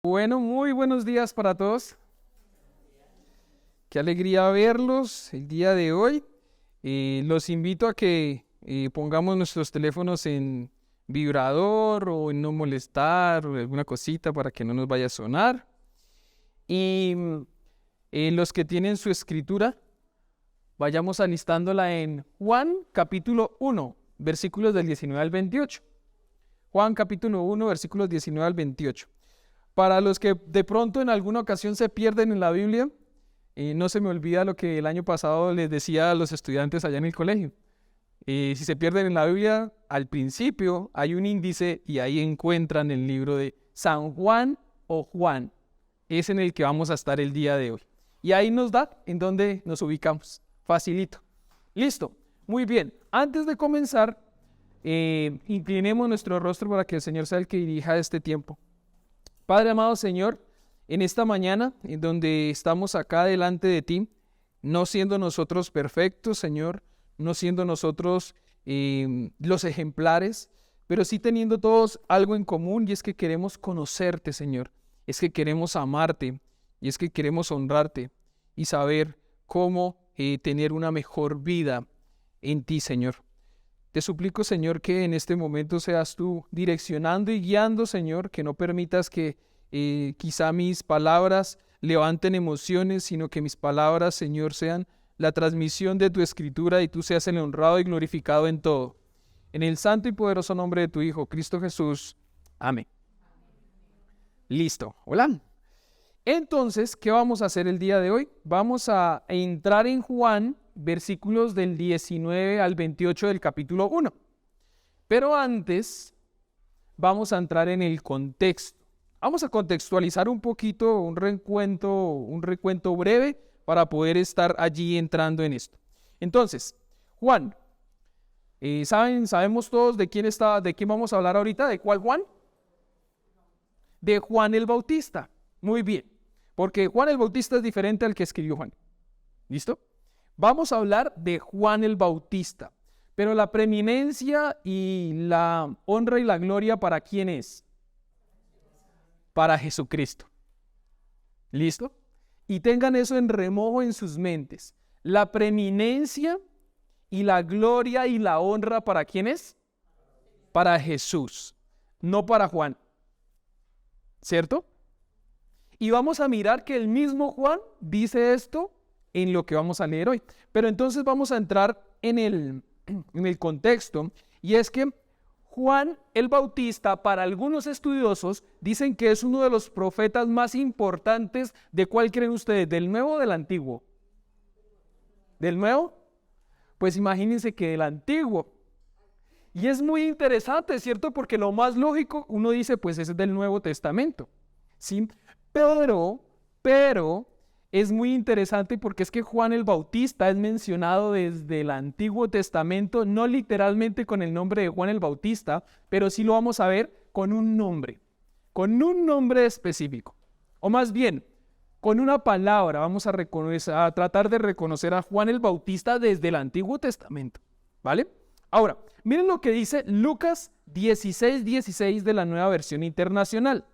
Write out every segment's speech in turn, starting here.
Bueno, muy buenos días para todos. Qué alegría verlos el día de hoy. Los invito a que pongamos nuestros teléfonos en vibrador o en no molestar o alguna cosita para que no nos vaya a sonar. Y los que tienen su escritura, vayamos alistándola en Juan capítulo 1, versículos del 19 al 28. Juan capítulo 1, versículos 19 al 28. Para los que de pronto en alguna ocasión se pierden en la Biblia, no se me olvida lo que el año pasado les decía a los estudiantes allá en el colegio. Si se pierden en la Biblia, al principio hay un índice y ahí encuentran el libro de San Juan o Juan. Es en el que vamos a estar el día de hoy. Y ahí nos da en dónde nos ubicamos. Facilito. Listo. Muy bien. Antes de comenzar, inclinemos nuestro rostro para que el Señor sea el que dirija este tiempo. Padre amado Señor, en esta mañana, en donde estamos acá delante de ti, no siendo nosotros perfectos, Señor, no siendo nosotros los ejemplares, pero sí teniendo todos algo en común, y es que queremos conocerte, Señor, es que queremos amarte, y es que queremos honrarte y saber cómo tener una mejor vida en ti, Señor. Te suplico, Señor, que en este momento seas tú direccionando y guiando, Señor, que no permitas que quizá mis palabras levanten emociones, sino que mis palabras, Señor, sean la transmisión de tu escritura y tú seas el honrado y glorificado en todo. En el santo y poderoso nombre de tu Hijo, Cristo Jesús. Amén. Listo. Hola. Entonces, ¿qué vamos a hacer el día de hoy? Vamos a entrar en Juan, versículos del 19 al 28 del capítulo 1. Pero antes, vamos a entrar en el contexto. Vamos a contextualizar un poquito, un recuento breve para poder estar allí entrando en esto. Entonces, Juan, sabemos todos de quién vamos a hablar ahorita, ¿de cuál Juan? De Juan el Bautista. Muy bien, porque Juan el Bautista es diferente al que escribió Juan. ¿Listo? Vamos a hablar de Juan el Bautista, pero la preeminencia y la honra y la gloria, ¿para quién es? Para Jesucristo. ¿Listo? Y tengan eso en remojo en sus mentes. La preeminencia y la gloria y la honra, ¿para quién es? Para Jesús, no para Juan. ¿Cierto? Y vamos a mirar que el mismo Juan dice esto en lo que vamos a leer hoy. Pero entonces vamos a entrar en el contexto, y es que Juan el Bautista, para algunos estudiosos, dicen que es uno de los profetas más importantes. ¿De cuál creen ustedes? ¿Del Nuevo o del Antiguo? ¿Del Nuevo? Pues imagínense que del Antiguo. Y es muy interesante, ¿cierto? Porque lo más lógico, uno dice, pues es del Nuevo Testamento, ¿sí? Pero es muy interesante porque es que Juan el Bautista es mencionado desde el Antiguo Testamento, no literalmente con el nombre de Juan el Bautista, pero sí lo vamos a ver con un nombre específico. O más bien, con una palabra vamos a tratar de reconocer a Juan el Bautista desde el Antiguo Testamento, ¿vale? Ahora, miren lo que dice Lucas 16:16 de la Nueva Versión Internacional.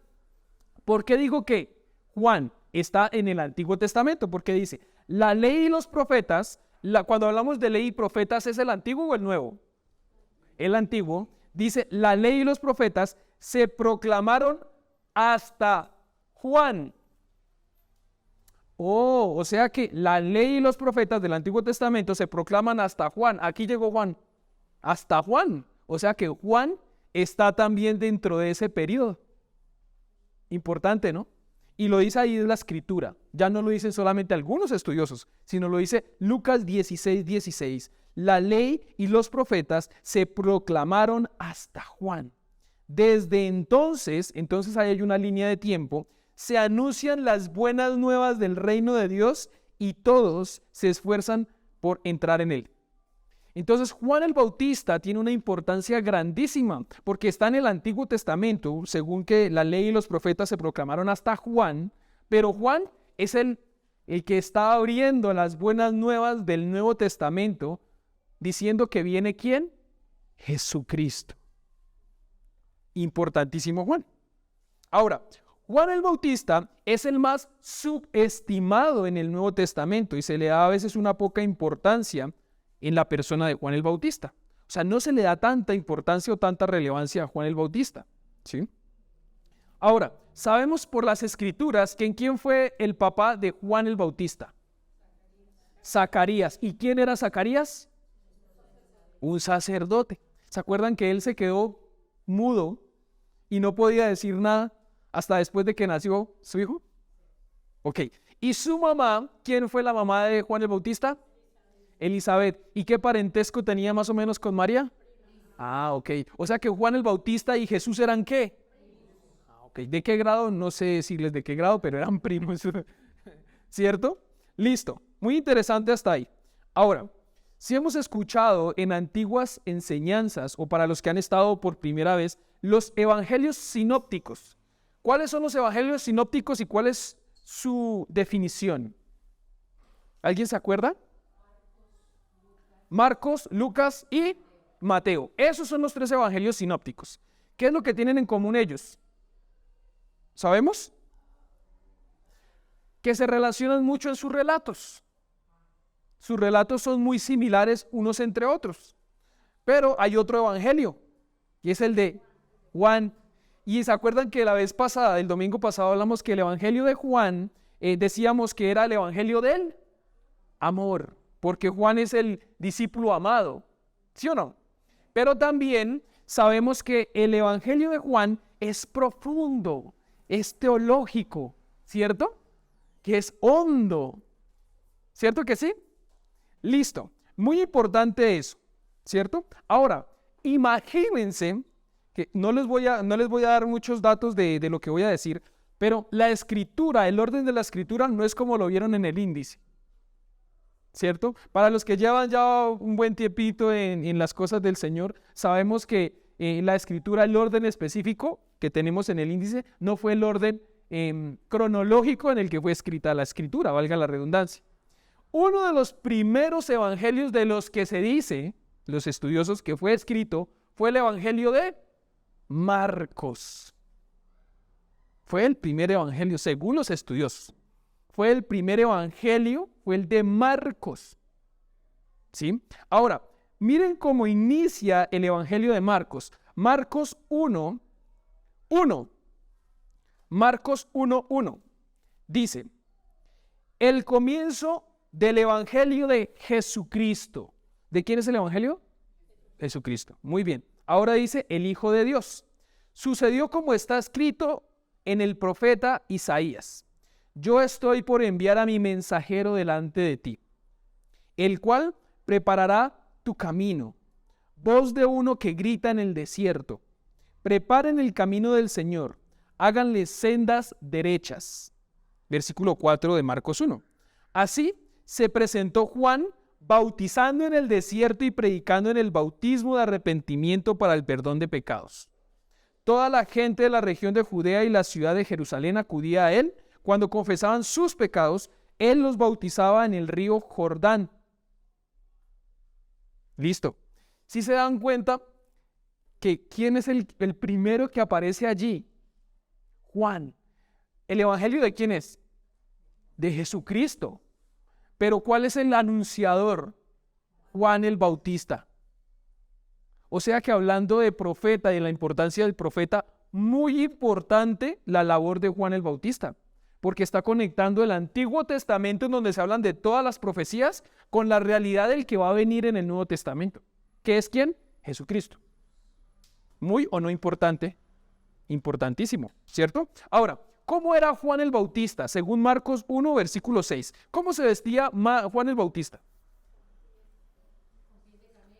¿Por qué digo que Juan está en el Antiguo Testamento? Porque dice, la ley y los profetas, cuando hablamos de ley y profetas, ¿es el Antiguo o el Nuevo? El Antiguo. Dice, la ley y los profetas se proclamaron hasta Juan. O sea que la ley y los profetas del Antiguo Testamento se proclaman hasta Juan. Aquí llegó Juan. Hasta Juan. O sea que Juan está también dentro de ese periodo. Importante, ¿no? Y lo dice ahí en la escritura. Ya no lo dicen solamente algunos estudiosos, sino lo dice Lucas 16:16. La ley y los profetas se proclamaron hasta Juan. Desde entonces ahí hay una línea de tiempo, se anuncian las buenas nuevas del reino de Dios y todos se esfuerzan por entrar en él. Entonces Juan el Bautista tiene una importancia grandísima porque está en el Antiguo Testamento, según que la ley y los profetas se proclamaron hasta Juan, pero Juan es el que está abriendo las buenas nuevas del Nuevo Testamento, diciendo que viene ¿quién? Jesucristo. Importantísimo Juan. Ahora, Juan el Bautista es el más subestimado en el Nuevo Testamento y se le da a veces una poca importancia en la persona de Juan el Bautista. O sea, no se le da tanta importancia o tanta relevancia a Juan el Bautista, ¿sí? Ahora, sabemos por las Escrituras que quién fue el papá de Juan el Bautista. Zacarías. ¿Y quién era Zacarías? Un sacerdote. ¿Se acuerdan que él se quedó mudo y no podía decir nada hasta después de que nació su hijo? Ok. ¿Y su mamá? ¿Quién fue la mamá de Juan el Bautista? Elizabeth. ¿Y qué parentesco tenía más o menos con María? Ah, ok. O sea que Juan el Bautista y Jesús eran ¿qué? Ok. ¿De qué grado? No sé decirles de qué grado, pero eran primos. ¿Cierto? Listo. Muy interesante hasta ahí. Ahora, si hemos escuchado en antiguas enseñanzas o para los que han estado por primera vez, los evangelios sinópticos. ¿Cuáles son los evangelios sinópticos y cuál es su definición? ¿Alguien se acuerda? Marcos, Lucas y Mateo. Esos son los 3 evangelios sinópticos. ¿Qué es lo que tienen en común ellos? ¿Sabemos? Que se relacionan mucho en sus relatos. Sus relatos son muy similares unos entre otros. Pero hay otro evangelio, y es el de Juan. Y se acuerdan que la vez pasada, el domingo pasado, hablamos que el evangelio de Juan, decíamos que era el evangelio del amor, porque Juan es el discípulo amado, ¿sí o no? Pero también sabemos que el evangelio de Juan es profundo, es teológico, ¿cierto? Que es hondo, ¿cierto que sí? Listo, muy importante eso, ¿cierto? Ahora, imagínense que no les voy a dar muchos datos de lo que voy a decir, pero la escritura, el orden de la escritura no es como lo vieron en el índice, ¿cierto? Para los que llevan ya un buen tiempito en las cosas del Señor, sabemos que la escritura, el orden específico que tenemos en el índice, no fue el orden cronológico en el que fue escrita la escritura, valga la redundancia. Uno de los primeros evangelios de los que se dice, los estudiosos, que fue escrito, fue el evangelio de Marcos. Fue el primer evangelio, según los estudiosos. Fue el primer evangelio, fue el de Marcos. ¿Sí? Ahora, miren cómo inicia el evangelio de Marcos. Marcos 1:1. Marcos 1:1. Dice, el comienzo del evangelio de Jesucristo. ¿De quién es el evangelio? Jesucristo. Muy bien. Ahora dice el Hijo de Dios. Sucedió como está escrito en el profeta Isaías. Yo estoy por enviar a mi mensajero delante de ti, el cual preparará tu camino. Voz de uno que grita en el desierto. Preparen el camino del Señor. Háganle sendas derechas. Versículo 4 de Marcos 1. Así se presentó Juan bautizando en el desierto y predicando en el bautismo de arrepentimiento para el perdón de pecados. Toda la gente de la región de Judea y la ciudad de Jerusalén acudía a él. Cuando confesaban sus pecados, él los bautizaba en el río Jordán. Listo. Si se dan cuenta que ¿quién es el primero que aparece allí? Juan. ¿El evangelio de quién es? De Jesucristo. Pero ¿cuál es el anunciador? Juan el Bautista. O sea que hablando de profeta y de la importancia del profeta, muy importante la labor de Juan el Bautista, porque está conectando el Antiguo Testamento, en donde se hablan de todas las profecías, con la realidad del que va a venir en el Nuevo Testamento. ¿Qué es quién? Jesucristo. Muy o no importante, importantísimo, ¿cierto? Ahora, ¿cómo era Juan el Bautista? Según Marcos 1, versículo 6. ¿Cómo se vestía Juan el Bautista?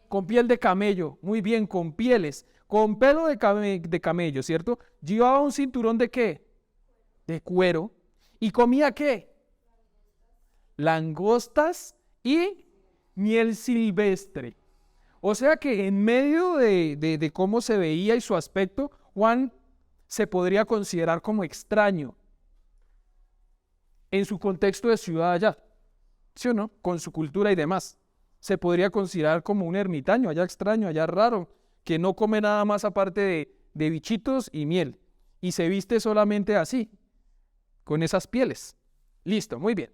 Con piel de camello, muy bien, con pieles, con pelo de camello, ¿cierto? Llevaba un cinturón ¿de qué? De cuero. ¿Y comía qué? Langostas y miel silvestre. O sea que en medio de cómo se veía y su aspecto, Juan se podría considerar como extraño en su contexto de ciudad allá, ¿sí o no? Con su cultura y demás. Se podría considerar como un ermitaño, allá extraño, allá raro, que no come nada más aparte de bichitos y miel. y se viste solamente así, con esas pieles. Listo, muy bien.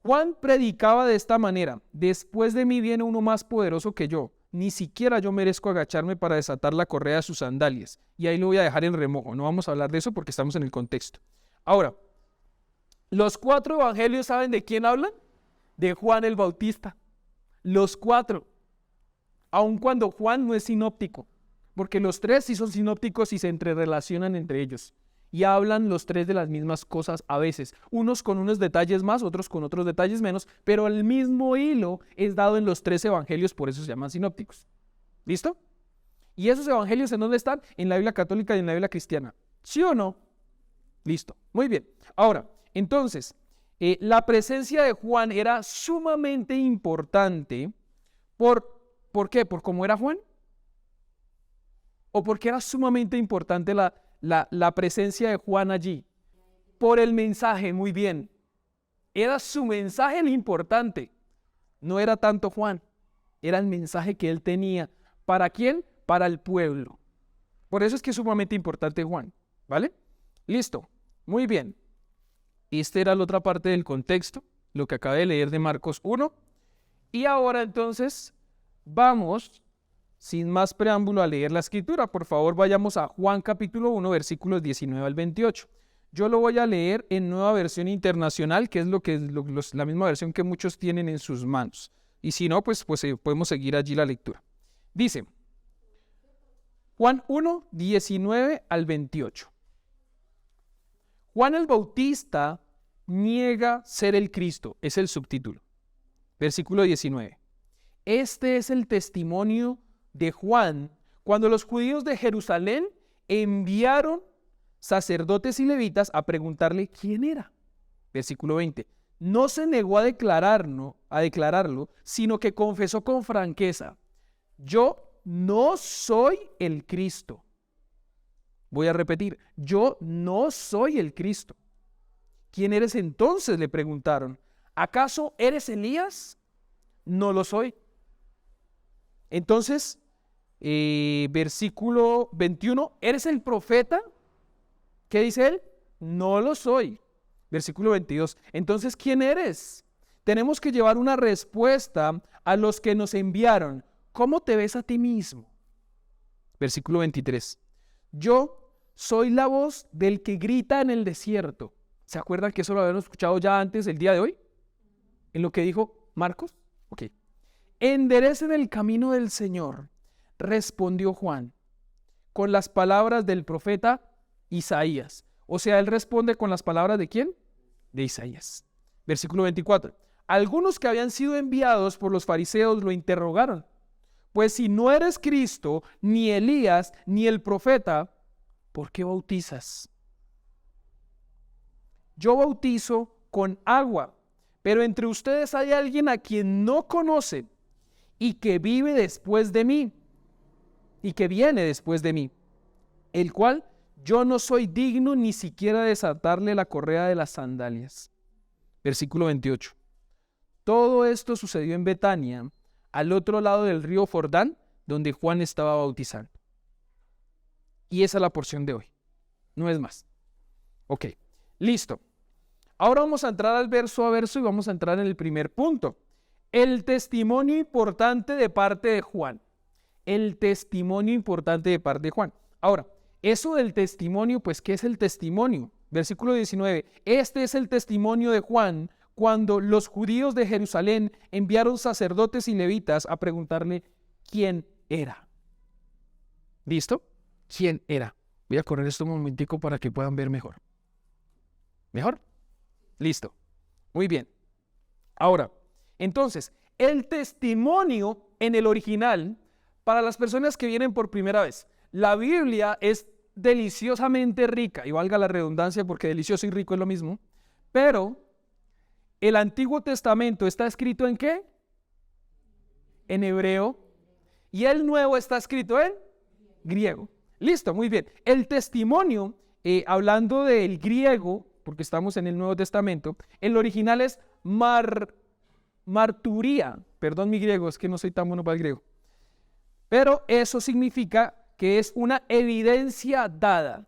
Juan predicaba de esta manera: después de mí viene uno más poderoso que yo, ni siquiera yo merezco agacharme para desatar la correa de sus sandalias. Y ahí lo voy a dejar en remojo, no vamos a hablar de eso porque estamos en el contexto. Ahora, los 4 evangelios, ¿saben de quién hablan? De Juan el Bautista. Los 4. Aun cuando Juan no es sinóptico, porque los 3 sí son sinópticos y se entrerelacionan entre ellos. Y hablan los 3 de las mismas cosas a veces, unos con unos detalles más, otros con otros detalles menos, pero el mismo hilo es dado en los 3 evangelios, por eso se llaman sinópticos. ¿Listo? ¿Y esos evangelios en dónde están? En la Biblia católica y en la Biblia cristiana. ¿Sí o no? Listo, muy bien. Ahora, entonces, la presencia de Juan era sumamente importante. ¿Por qué? ¿Por cómo era Juan? ¿O porque era sumamente importante la presencia de Juan allí? Por el mensaje, muy bien. Era su mensaje el importante. No era tanto Juan, era el mensaje que él tenía. ¿Para quién? Para el pueblo. Por eso es que es sumamente importante Juan, ¿vale? Listo, muy bien. Esta era la otra parte del contexto, lo que acabé de leer de Marcos 1. Y ahora entonces vamos, sin más preámbulo, a leer la escritura. Por favor, vayamos a Juan capítulo 1, versículos 19 al 28. Yo lo voy a leer en Nueva Versión Internacional, que es la misma versión que muchos tienen en sus manos. Y si no, pues podemos seguir allí la lectura. Dice, Juan 1, 19 al 28. Juan el Bautista niega ser el Cristo, es el subtítulo. Versículo 19. Este es el testimonio de Juan cuando los judíos de Jerusalén enviaron sacerdotes y levitas a preguntarle quién era. Versículo 20. No se negó a declararlo, sino que confesó con franqueza: yo no soy el Cristo. Voy a repetir: yo no soy el Cristo. ¿Quién eres entonces?, le preguntaron. ¿Acaso eres Elías? No lo soy. Entonces, versículo 21, ¿eres el profeta? ¿Qué dice él? No lo soy. Versículo 22, entonces, ¿quién eres? Tenemos que llevar una respuesta a los que nos enviaron. ¿Cómo te ves a ti mismo? Versículo 23, yo soy la voz del que grita en el desierto. ¿Se acuerdan que eso lo habíamos escuchado ya antes, el día de hoy? En lo que dijo Marcos. Ok. Enderecen el camino del Señor, respondió Juan, con las palabras del profeta Isaías. O sea, él responde con las palabras ¿de quién? De Isaías. Versículo 24. Algunos que habían sido enviados por los fariseos lo interrogaron. Pues si no eres Cristo, ni Elías, ni el profeta, ¿por qué bautizas? Yo bautizo con agua, pero entre ustedes hay alguien a quien no conocen y que vive después de mí, y que viene después de mí, el cual yo no soy digno ni siquiera de desatarle la correa de las sandalias. Versículo 28. Todo esto sucedió en Betania, al otro lado del río Jordán, donde Juan estaba bautizando. Y esa es la porción de hoy. No es más. Ok, listo. Ahora vamos a entrar al verso a verso y vamos a entrar en el primer punto. El testimonio importante de parte de Juan. El testimonio importante de parte de Juan. Ahora, eso del testimonio, pues, ¿qué es el testimonio? Versículo 19. Este es el testimonio de Juan cuando los judíos de Jerusalén enviaron sacerdotes y levitas a preguntarle quién era. ¿Listo? ¿Quién era? Voy a correr esto un momentico para que puedan ver mejor. ¿Mejor? Listo. Muy bien. Ahora, entonces, el testimonio en el original, para las personas que vienen por primera vez, la Biblia es deliciosamente rica, y valga la redundancia porque delicioso y rico es lo mismo, pero el Antiguo Testamento está escrito ¿en qué? En hebreo, y el Nuevo está escrito en griego. Listo, muy bien. El testimonio, hablando del griego, porque estamos en el Nuevo Testamento, el original es marturía. Perdón mi griego, es que no soy tan bueno para el griego. Pero eso significa que es una evidencia dada.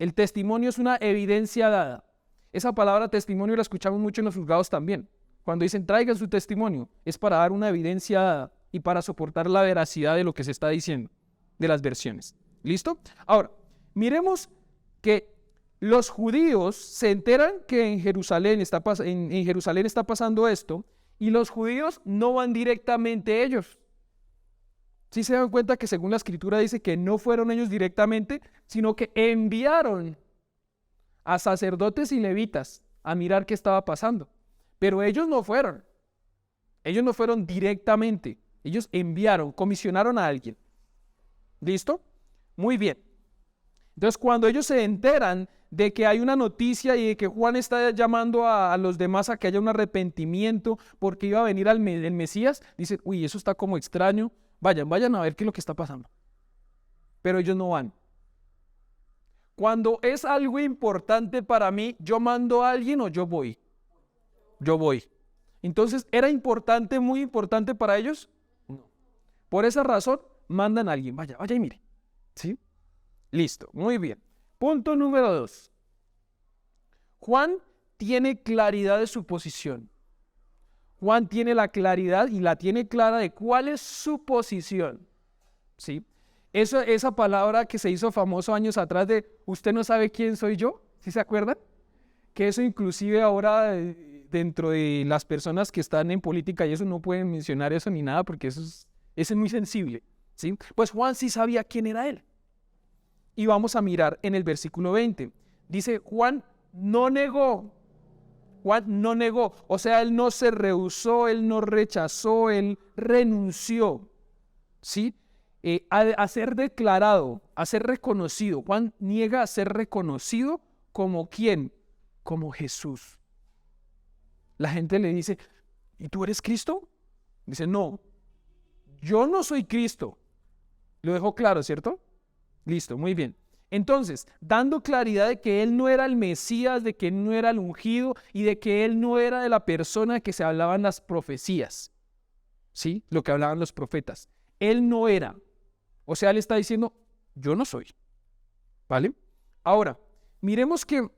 El testimonio es una evidencia dada. Esa palabra testimonio la escuchamos mucho en los juzgados también. Cuando dicen traigan su testimonio, es para dar una evidencia dada y para soportar la veracidad de lo que se está diciendo, de las versiones. ¿Listo? Ahora, miremos que los judíos se enteran que en Jerusalén está pasando esto, y los judíos no van directamente ellos. Sí se dan cuenta que según la escritura dice que no fueron ellos directamente, sino que enviaron a sacerdotes y levitas a mirar qué estaba pasando. Pero ellos no fueron directamente, ellos enviaron, comisionaron a alguien. ¿Listo? Muy bien. Entonces cuando ellos se enteran de que hay una noticia y de que Juan está llamando a los demás a que haya un arrepentimiento porque iba a venir el Mesías, dicen, uy, eso está como extraño, vayan a ver qué es lo que está pasando. Pero ellos no van. Cuando es algo importante para mí, ¿yo mando a alguien o yo voy? Yo voy. Entonces, ¿era importante, muy importante para ellos? No. Por esa razón, mandan a alguien, vaya y mire. ¿Sí? Listo, muy bien. Punto número 2. Juan tiene claridad de su posición. Juan tiene la claridad y la tiene clara de cuál es su posición. ¿Sí? Esa palabra que se hizo famoso años atrás de ¿usted no sabe quién soy yo? ¿Sí se acuerdan? Que eso inclusive ahora dentro de las personas que están en política y eso no pueden mencionar eso ni nada porque eso es muy sensible. ¿Sí? Pues Juan sí sabía quién era él. Y vamos a mirar en el versículo 20. Dice, Juan no negó, o sea, él no se rehusó, él no rechazó, él renunció, ¿sí? A ser declarado, a ser reconocido. Juan niega a ser reconocido como ¿quién? Como Jesús. La gente le dice, ¿y tú eres Cristo? Dice, no, yo no soy Cristo. Lo dejó claro, ¿cierto? Listo, muy bien. Entonces, dando claridad de que él no era el Mesías, de que él no era el ungido y de que él no era de la persona que se hablaban las profecías, ¿sí? Lo que hablaban los profetas. Él no era. O sea, él está diciendo, yo no soy. ¿Vale? Ahora, miremos que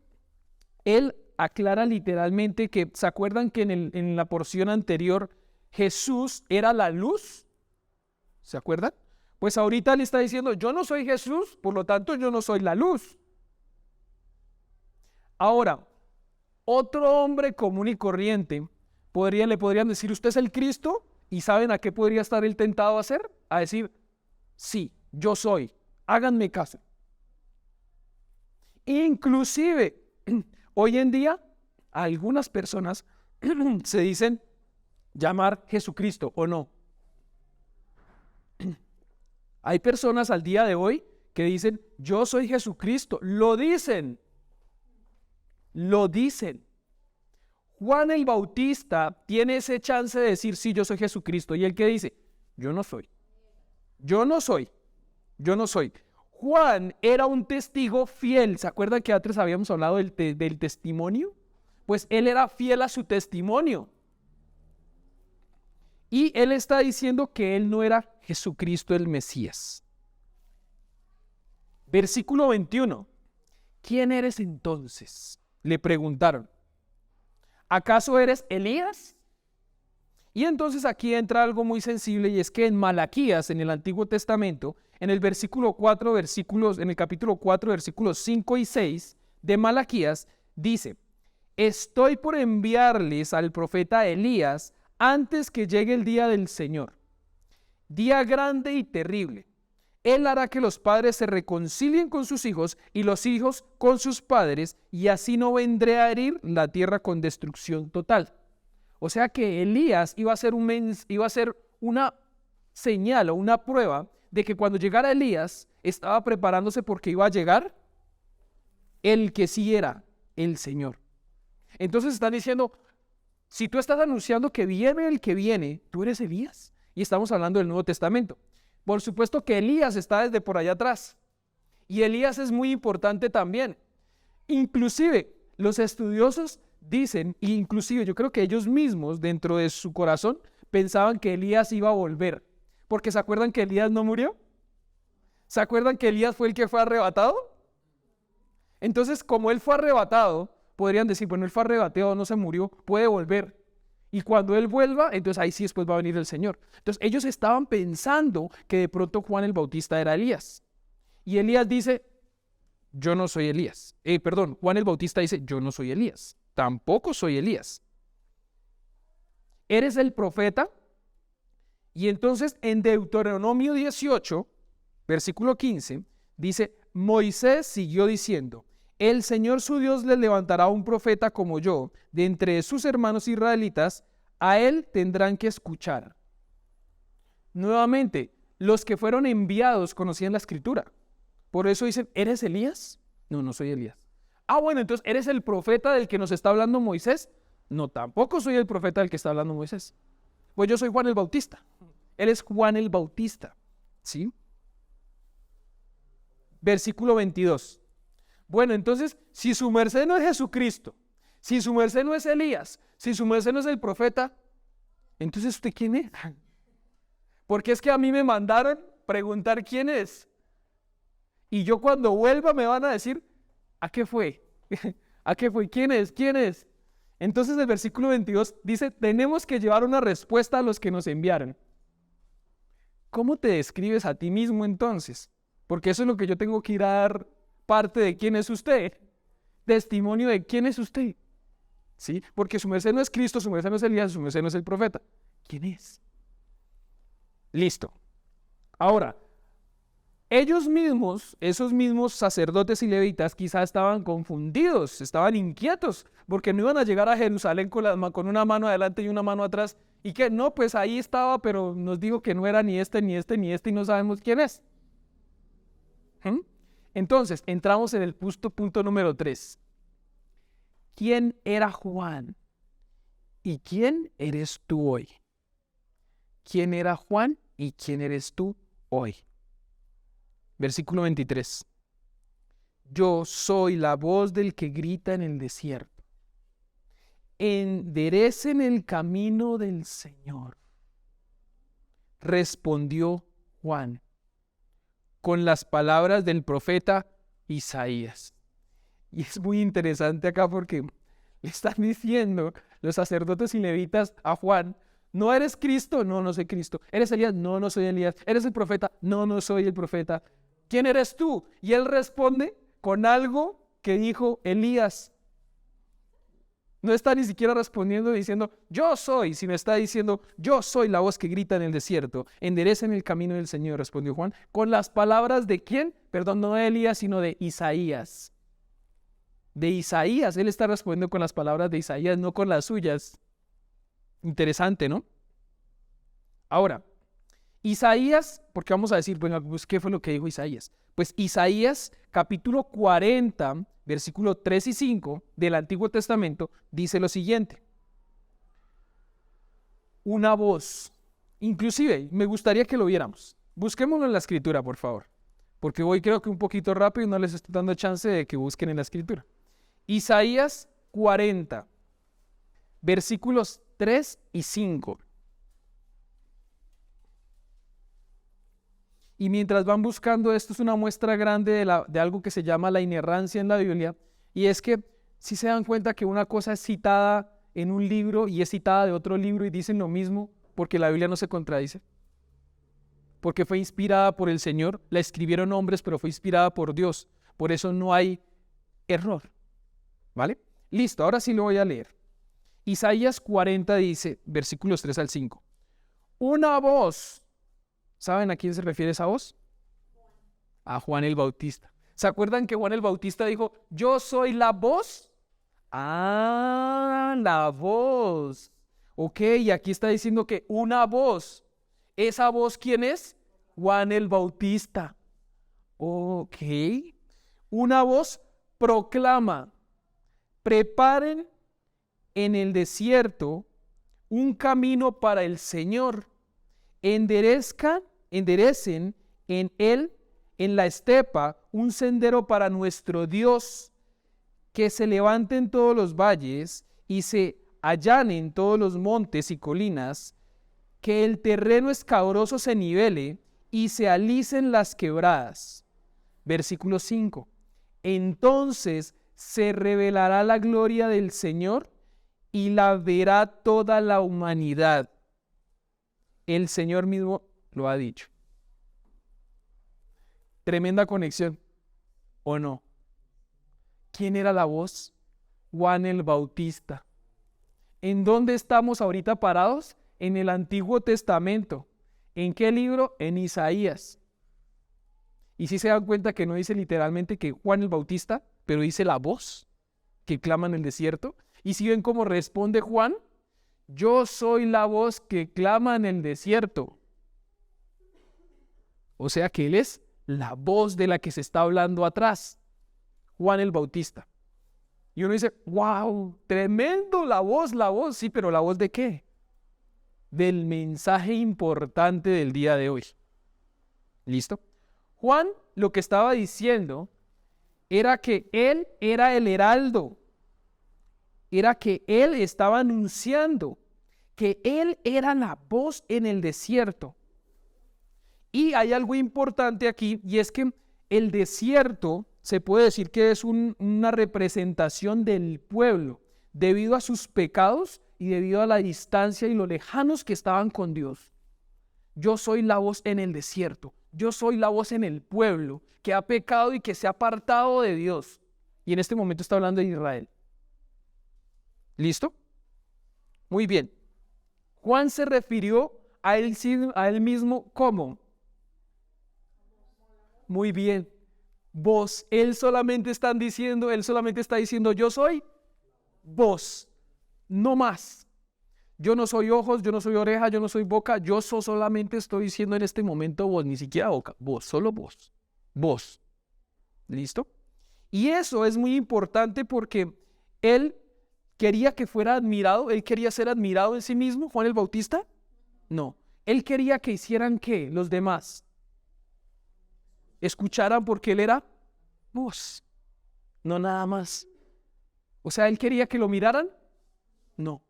él aclara literalmente que, ¿se acuerdan que en la porción anterior Jesús era la luz? ¿Se acuerdan? Pues ahorita le está diciendo, yo no soy Jesús, por lo tanto yo no soy la luz. Ahora, otro hombre común y corriente, le podrían decir, ¿usted es el Cristo? ¿Y saben a qué podría estar él tentado a hacer? A decir, sí, yo soy, háganme caso. Inclusive, hoy en día, algunas personas se dicen llamar Jesucristo o no. Hay personas al día de hoy que dicen, yo soy Jesucristo. Lo dicen. Juan el Bautista tiene ese chance de decir, sí, yo soy Jesucristo. ¿Y él qué dice? Yo no soy. Juan era un testigo fiel. ¿Se acuerdan que antes habíamos hablado del testimonio? Pues él era fiel a su testimonio. Y él está diciendo que él no era Jesucristo el Mesías. Versículo 21. ¿Quién eres entonces? Le preguntaron. ¿Acaso eres Elías? Y entonces aquí entra algo muy sensible y es que en Malaquías, en el Antiguo Testamento, en el capítulo 4, versículos 5 y 6 de Malaquías, dice, estoy por enviarles al profeta Elías antes que llegue el día del Señor, día grande y terrible. Él hará que los padres se reconcilien con sus hijos y los hijos con sus padres, y así no vendré a herir la tierra con destrucción total. O sea que Elías iba a ser una señal o una prueba de que cuando llegara Elías estaba preparándose porque iba a llegar el que sí era el Señor. Entonces están diciendo, si tú estás anunciando que viene el que viene, tú eres Elías. Y estamos hablando del Nuevo Testamento. Por supuesto que Elías está desde por allá atrás. Y Elías es muy importante también. Inclusive los estudiosos dicen, e inclusive yo creo que ellos mismos dentro de su corazón pensaban que Elías iba a volver. Porque ¿se acuerdan que Elías no murió? ¿Se acuerdan que Elías fue el que fue arrebatado? Entonces, como él fue arrebatado, podrían decir, bueno, él fue arrebatado, no se murió, puede volver. Y cuando él vuelva, entonces ahí sí después va a venir el Señor. Entonces ellos estaban pensando que de pronto Juan el Bautista era Elías. Y Elías dice, yo no soy Elías. Juan el Bautista dice, yo no soy Elías. Tampoco soy Elías. ¿Eres el profeta? Y entonces en Deuteronomio 18, versículo 15, dice, Moisés siguió diciendo, el Señor su Dios le levantará un profeta como yo, de entre sus hermanos israelitas, a él tendrán que escuchar. Nuevamente, los que fueron enviados conocían la escritura. Por eso dicen, ¿eres Elías? No, no soy Elías. Ah, bueno, entonces, ¿eres el profeta del que nos está hablando Moisés? No, tampoco soy el profeta del que está hablando Moisés. Pues yo soy Juan el Bautista. Él es Juan el Bautista. ¿Sí? Versículo 22. Bueno, entonces, si su merced no es Jesucristo, si su merced no es Elías, si su merced no es el profeta, entonces ¿usted quién es? Porque es que a mí me mandaron preguntar quién es. Y yo cuando vuelva me van a decir, ¿a qué fue? ¿A qué fue? ¿Quién es? ¿Quién es? Entonces el versículo 22 dice, tenemos que llevar una respuesta a los que nos enviaron. ¿Cómo te describes a ti mismo entonces? Porque eso es lo que yo tengo que ir a dar parte de quién es usted. Testimonio de quién es usted. ¿Sí? Porque su merced no es Cristo, su merced no es Elías, su merced no es el profeta. ¿Quién es? Listo. Ahora, ellos mismos, esos mismos sacerdotes y levitas, quizás estaban confundidos, estaban inquietos, porque no iban a llegar a Jerusalén con una mano adelante y una mano atrás, y que no, pues ahí estaba, pero nos dijo que no era ni este, ni este, ni este, y no sabemos quién es. Entonces, entramos en el punto número 3. ¿Quién era Juan? ¿Y quién eres tú hoy? ¿Quién era Juan y quién eres tú hoy? Versículo 23. Yo soy la voz del que grita en el desierto. Enderecen el camino del Señor. Respondió Juan con las palabras del profeta Isaías. Y es muy interesante acá porque le están diciendo los sacerdotes y levitas a Juan, ¿no eres Cristo? No, no soy Cristo. ¿Eres Elías? No, no soy Elías. ¿Eres el profeta? No, no soy el profeta. ¿Quién eres tú? Y él responde con algo que dijo Elías. No está ni siquiera respondiendo diciendo, yo soy, sino está diciendo, yo soy la voz que grita en el desierto. Enderecen el camino del Señor, respondió Juan, con las palabras de ¿quién? Perdón, no de Elías, sino de Isaías. De Isaías, él está respondiendo con las palabras de Isaías, no con las suyas. Interesante, ¿no? Ahora, Isaías, porque vamos a decir, bueno, pues, ¿qué fue lo que dijo Isaías? Pues Isaías, capítulo 40, versículos 3 y 5 del Antiguo Testamento, dice lo siguiente. Una voz, inclusive, me gustaría que lo viéramos. Busquémoslo en la Escritura, por favor, porque hoy creo que un poquito rápido y no les estoy dando chance de que busquen en la Escritura. Isaías 40, versículos 3 y 5. Y mientras van buscando, esto es una muestra grande de algo que se llama la inerrancia en la Biblia, y es que si se dan cuenta que una cosa es citada en un libro y es citada de otro libro y dicen lo mismo, porque la Biblia no se contradice, porque fue inspirada por el Señor, la escribieron hombres, pero fue inspirada por Dios, por eso no hay error, ¿vale? Listo, ahora sí lo voy a leer. Isaías 40 dice, versículos 3 al 5, una voz. ¿Saben a quién se refiere esa voz? A Juan el Bautista. ¿Se acuerdan que Juan el Bautista dijo, yo soy la voz? Ah, la voz. Ok, y aquí está diciendo que una voz. ¿Esa voz quién es? Juan el Bautista. Ok. Una voz proclama, preparen en el desierto un camino para el Señor. Enderecen en él, en la estepa, un sendero para nuestro Dios, que se levanten todos los valles y se allanen todos los montes y colinas, que el terreno escabroso se nivele y se alicen las quebradas. Versículo 5. Entonces se revelará la gloria del Señor y la verá toda la humanidad. El Señor mismo lo ha dicho. Tremenda conexión, ¿o no? ¿Quién era la voz? Juan el Bautista. ¿En dónde estamos ahorita parados? En el Antiguo Testamento. ¿En qué libro? En Isaías. Y si se dan cuenta que no dice literalmente que Juan el Bautista, pero dice la voz que clama en el desierto. Y si ven cómo responde Juan, yo soy la voz que clama en el desierto. O sea que él es la voz de la que se está hablando atrás. Juan el Bautista. Y uno dice, wow, tremendo la voz, sí, pero ¿la voz de qué? Del mensaje importante del día de hoy. ¿Listo? Juan lo que estaba diciendo era que él era el heraldo, era que él estaba anunciando que él era la voz en el desierto. Y hay algo importante aquí, y es que el desierto se puede decir que es una representación del pueblo, debido a sus pecados y debido a la distancia y lo lejanos que estaban con Dios. Yo soy la voz en el desierto, yo soy la voz en el pueblo que ha pecado y que se ha apartado de Dios. Y en este momento está hablando de Israel. ¿Listo? Muy bien. Juan se refirió a él mismo como. Muy bien. Voz. Él solamente está diciendo, yo soy voz. No más. Yo no soy ojos, yo no soy oreja, yo no soy boca. Yo solamente estoy diciendo en este momento voz, ni siquiera boca. Voz, solo voz. Voz. ¿Listo? Y eso es muy importante porque él quería que fuera admirado. Él quería ser admirado en sí mismo, Juan el Bautista. No. Él quería que hicieran ¿qué? Los demás escucharan porque él era voz, no nada más. O sea, él quería que lo miraran, no.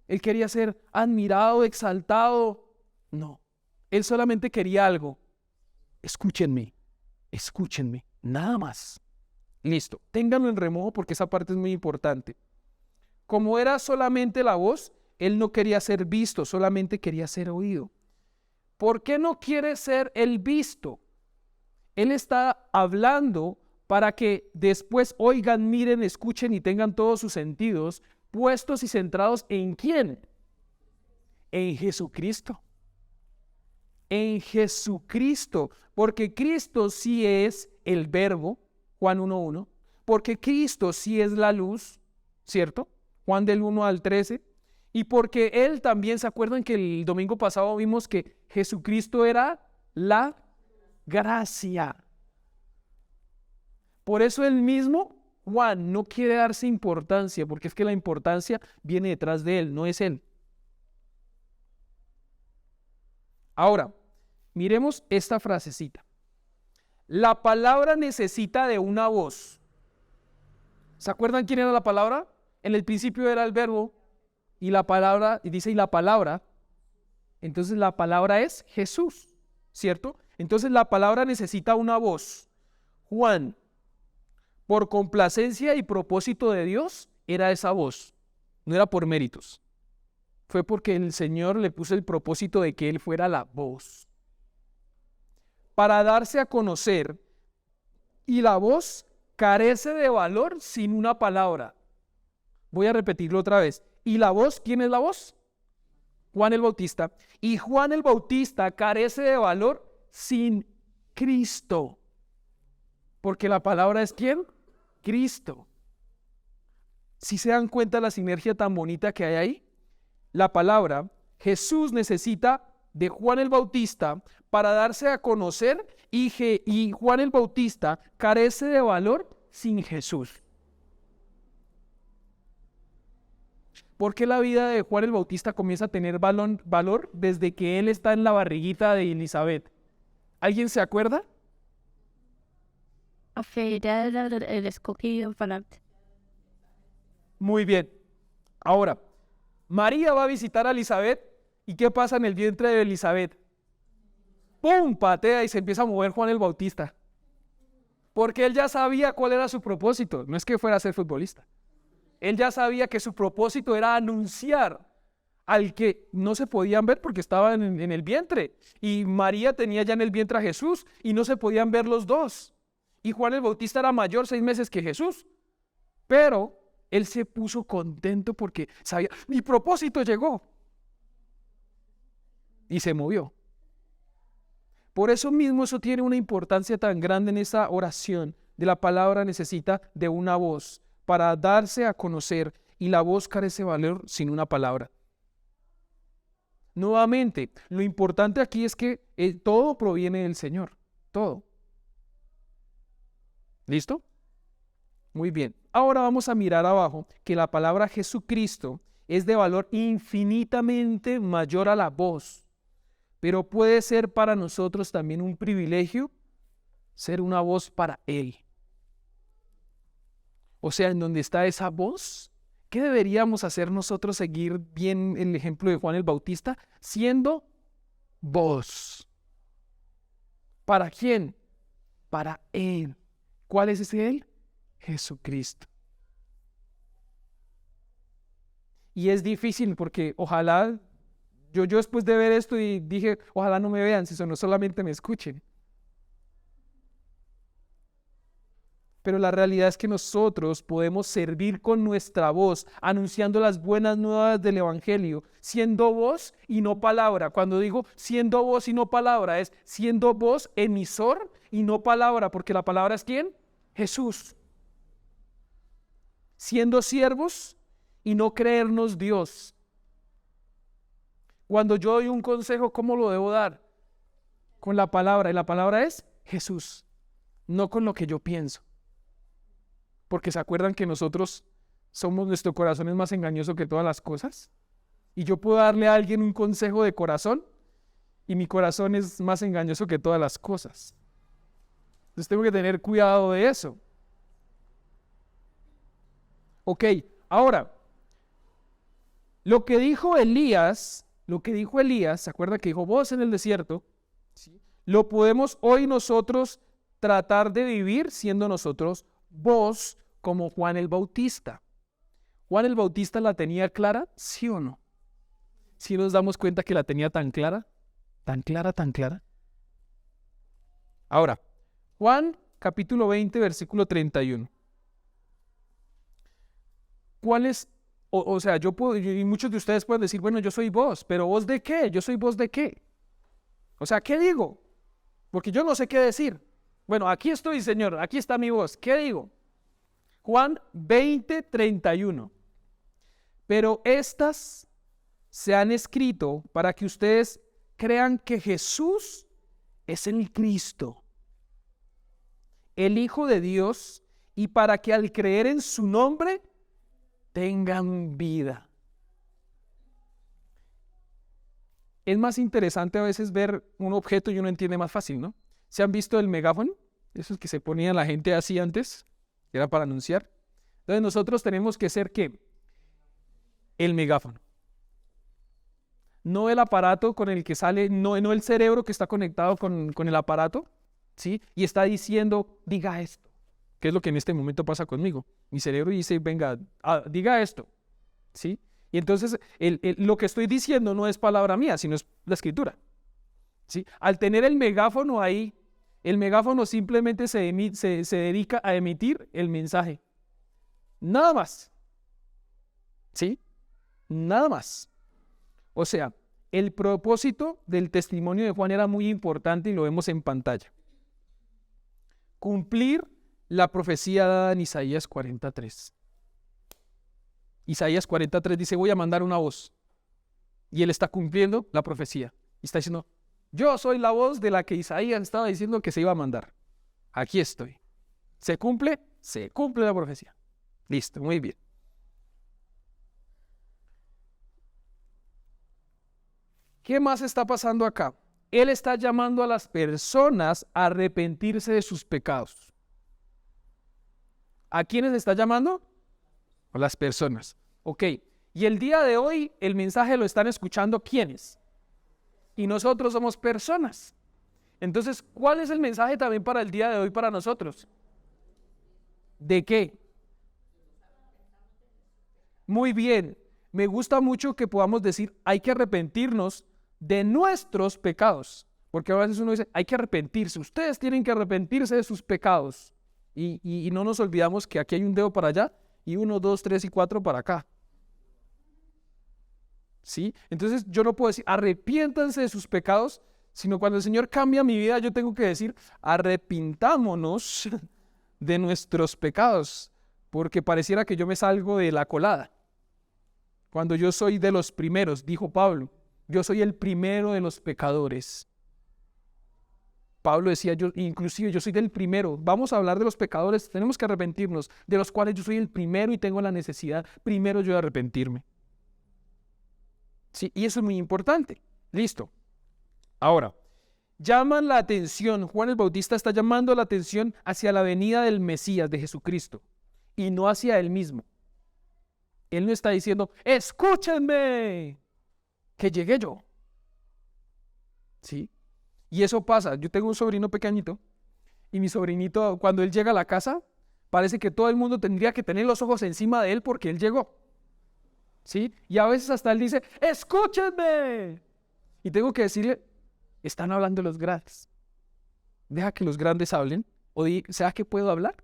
Él quería ser admirado, exaltado, no. Él solamente quería algo. Escúchenme, nada más. Listo, ténganlo en remojo porque esa parte es muy importante. Como era solamente la voz, él no quería ser visto, solamente quería ser oído. ¿Por qué no quiere ser el visto? Él está hablando para que después oigan, miren, escuchen y tengan todos sus sentidos puestos y centrados ¿en quién? En Jesucristo. En Jesucristo. Porque Cristo sí es el verbo, Juan 1:1. Porque Cristo sí es la luz, ¿cierto? Juan del 1 al 13. Y porque Él también, ¿se acuerdan que el domingo pasado vimos que Jesucristo era la gracia? Por eso él mismo, Juan, no quiere darse importancia, porque es que la importancia viene detrás de él, no es él. Ahora, miremos esta frasecita. La palabra necesita de una voz. ¿Se acuerdan quién era la palabra? En el principio era el verbo, y la palabra, y dice, y la palabra. Entonces la palabra es Jesús, ¿cierto? Entonces la palabra necesita una voz. Juan, por complacencia y propósito de Dios, era esa voz. No era por méritos. Fue porque el Señor le puso el propósito de que Él fuera la voz. Para darse a conocer. Y la voz carece de valor sin una palabra. Voy a repetirlo otra vez. ¿Y la voz? ¿Quién es la voz? Juan el Bautista. Y Juan el Bautista carece de valor sin Cristo. Porque la palabra es ¿quién? Cristo. Si se dan cuenta la sinergia tan bonita que hay ahí, la palabra, Jesús necesita de Juan el Bautista para darse a conocer y Juan el Bautista carece de valor sin Jesús. ¿Por qué la vida de Juan el Bautista comienza a tener valor desde que él está en la barriguita de Elizabeth? ¿Alguien se acuerda? El escogido para. Muy bien. Ahora, María va a visitar a Elizabeth. ¿Y qué pasa en el vientre de Elizabeth? ¡Pum! Patea y se empieza a mover Juan el Bautista. Porque él ya sabía cuál era su propósito. No es que fuera a ser futbolista. Él ya sabía que su propósito era anunciar al que no se podían ver porque estaban en el vientre. Y María tenía ya en el vientre a Jesús y no se podían ver los dos. Y Juan el Bautista era mayor 6 meses que Jesús. Pero él se puso contento porque sabía, mi propósito llegó. Y se movió. Por eso mismo eso tiene una importancia tan grande en esa oración de la palabra necesita de una voz para darse a conocer y la voz carece de valor sin una palabra. Nuevamente, lo importante aquí es que todo proviene del Señor, todo. ¿Listo? Muy bien. Ahora vamos a mirar abajo que la palabra Jesucristo es de valor infinitamente mayor a la voz, pero puede ser para nosotros también un privilegio ser una voz para Él. O sea, en donde está esa voz, ¿qué deberíamos hacer nosotros? Seguir bien el ejemplo de Juan el Bautista, siendo voz. ¿Para quién? Para Él. ¿Cuál es ese Él? Jesucristo. Y es difícil porque ojalá, yo después de ver esto y dije, ojalá no me vean, sino solamente me escuchen. Pero la realidad es que nosotros podemos servir con nuestra voz, anunciando las buenas nuevas del Evangelio, siendo voz y no palabra. Cuando digo siendo voz y no palabra, es siendo voz emisor y no palabra, porque la palabra es ¿quién? Jesús. Siendo siervos y no creernos Dios. Cuando yo doy un consejo, ¿cómo lo debo dar? Con la palabra, y la palabra es Jesús, no con lo que yo pienso. Porque se acuerdan que nosotros nuestro corazón es más engañoso que todas las cosas. Y yo puedo darle a alguien un consejo de corazón y mi corazón es más engañoso que todas las cosas. Entonces tengo que tener cuidado de eso. Ok, ahora, lo que dijo Elías, ¿se acuerdan que dijo voz en el desierto? ¿Sí? Lo podemos hoy nosotros tratar de vivir siendo nosotros voz como Juan el Bautista. ¿Juan el Bautista la tenía clara? ¿Sí o no? ¿Sí nos damos cuenta que la tenía tan clara? ¿Tan clara, tan clara? Ahora, Juan capítulo 20, versículo 31. ¿Cuál es? O sea, y muchos de ustedes pueden decir, bueno, yo soy voz, pero ¿voz de qué? ¿Yo soy voz de qué? O sea, ¿qué digo? Porque yo no sé qué decir. Bueno, aquí estoy, Señor, aquí está mi voz. ¿Qué digo? Juan 20, 31. Pero estas se han escrito para que ustedes crean que Jesús es el Cristo, el Hijo de Dios, y para que al creer en su nombre tengan vida. Es más interesante a veces ver un objeto y uno entiende más fácil, ¿no? ¿Se han visto el megáfono? Esos que se ponía la gente así antes, que era para anunciar. Entonces nosotros tenemos que ser ¿qué? El megáfono. No el aparato con el que sale, no el cerebro que está conectado con el aparato, ¿sí? Y está diciendo, diga esto. ¿Qué es lo que en este momento pasa conmigo? Mi cerebro dice, venga, diga esto, ¿sí? Y entonces lo que estoy diciendo no es palabra mía, sino es la escritura, ¿sí? Al tener el megáfono ahí, el megáfono simplemente se dedica a emitir el mensaje. Nada más. ¿Sí? Nada más. O sea, el propósito del testimonio de Juan era muy importante y lo vemos en pantalla. Cumplir la profecía dada en Isaías 43. Isaías 43 dice, voy a mandar una voz. Y él está cumpliendo la profecía. Y está diciendo, yo soy la voz de la que Isaías estaba diciendo que se iba a mandar. Aquí estoy. ¿Se cumple? Se cumple la profecía. Listo, muy bien. ¿Qué más está pasando acá? Él está llamando a las personas a arrepentirse de sus pecados. ¿A quiénes está llamando? A las personas. Ok. Y el día de hoy el mensaje lo están escuchando ¿quiénes? Y nosotros somos personas. Entonces, ¿cuál es el mensaje también para el día de hoy para nosotros? ¿De qué? Muy bien. Me gusta mucho que podamos decir, hay que arrepentirnos de nuestros pecados. Porque a veces uno dice, hay que arrepentirse. Ustedes tienen que arrepentirse de sus pecados. Y no nos olvidamos que aquí hay un dedo para allá y 1, 2, 3 y 4 para acá. ¿Sí? Entonces yo no puedo decir, arrepiéntanse de sus pecados, sino cuando el Señor cambia mi vida, yo tengo que decir, arrepintámonos de nuestros pecados, porque pareciera que yo me salgo de la colada. Cuando yo soy de los primeros, dijo Pablo, yo soy el primero de los pecadores. Pablo decía, inclusive yo soy del primero, vamos a hablar de los pecadores, tenemos que arrepentirnos, de los cuales yo soy el primero y tengo la necesidad, primero yo de arrepentirme. Sí, y eso es muy importante. Listo. Ahora, llaman la atención, Juan el Bautista está llamando la atención hacia la venida del Mesías, de Jesucristo, y no hacia él mismo. Él no está diciendo, escúchenme, que llegué yo. ¿Sí? Y eso pasa. Yo tengo un sobrino pequeñito, y mi sobrinito, cuando él llega a la casa, parece que todo el mundo tendría que tener los ojos encima de él porque él llegó. ¿Sí? Y a veces hasta él dice, escúchenme. Y tengo que decirle, están hablando los grandes. Deja que los grandes hablen. O ¿será que puedo hablar?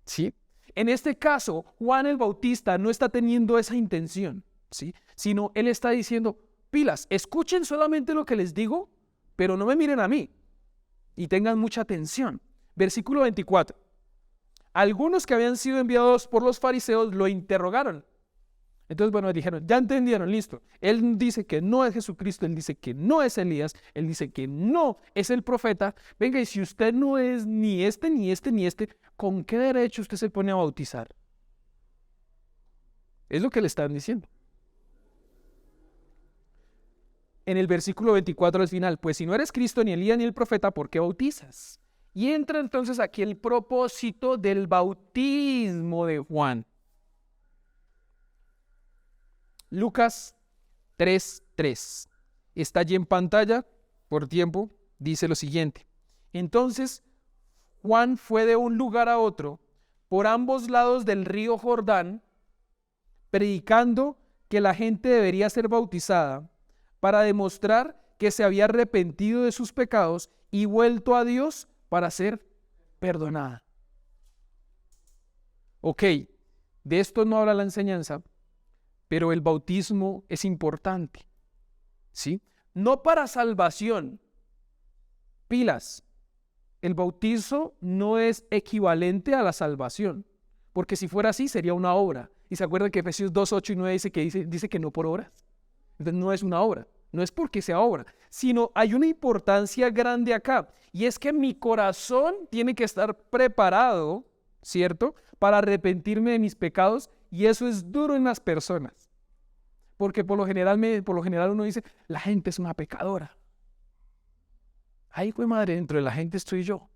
¿Sí? En este caso, Juan el Bautista no está teniendo esa intención, ¿sí? Sino él está diciendo, pilas, escuchen solamente lo que les digo, pero no me miren a mí. Y tengan mucha atención. Versículo 24. Algunos que habían sido enviados por los fariseos lo interrogaron. Entonces, bueno, dijeron, ya entendieron, listo. Él dice que no es Jesucristo, él dice que no es Elías, él dice que no es el profeta. Venga, y si usted no es ni este, ni este, ni este, ¿con qué derecho usted se pone a bautizar? Es lo que le están diciendo. En el versículo 24 al final, pues si no eres Cristo, ni Elías, ni el profeta, ¿por qué bautizas? Y entra entonces aquí el propósito del bautismo de Juan. Lucas 3:3. Está allí en pantalla, por tiempo, dice lo siguiente. Entonces, Juan fue de un lugar a otro, por ambos lados del río Jordán, predicando que la gente debería ser bautizada para demostrar que se había arrepentido de sus pecados y vuelto a Dios para ser perdonada. Ok, de esto no habla la enseñanza, pero el bautismo es importante, ¿sí? No para salvación. Pilas, el bautizo no es equivalente a la salvación, porque si fuera así sería una obra. Y se acuerdan que Efesios 2, 8 y 9 dice que no por obras. Entonces no es una obra, no es porque sea obra, sino hay una importancia grande acá, y es que mi corazón tiene que estar preparado, ¿cierto?, para arrepentirme de mis pecados, y eso es duro en las personas, porque por lo general uno dice, la gente es una pecadora. Ay, güey madre, dentro de la gente estoy yo.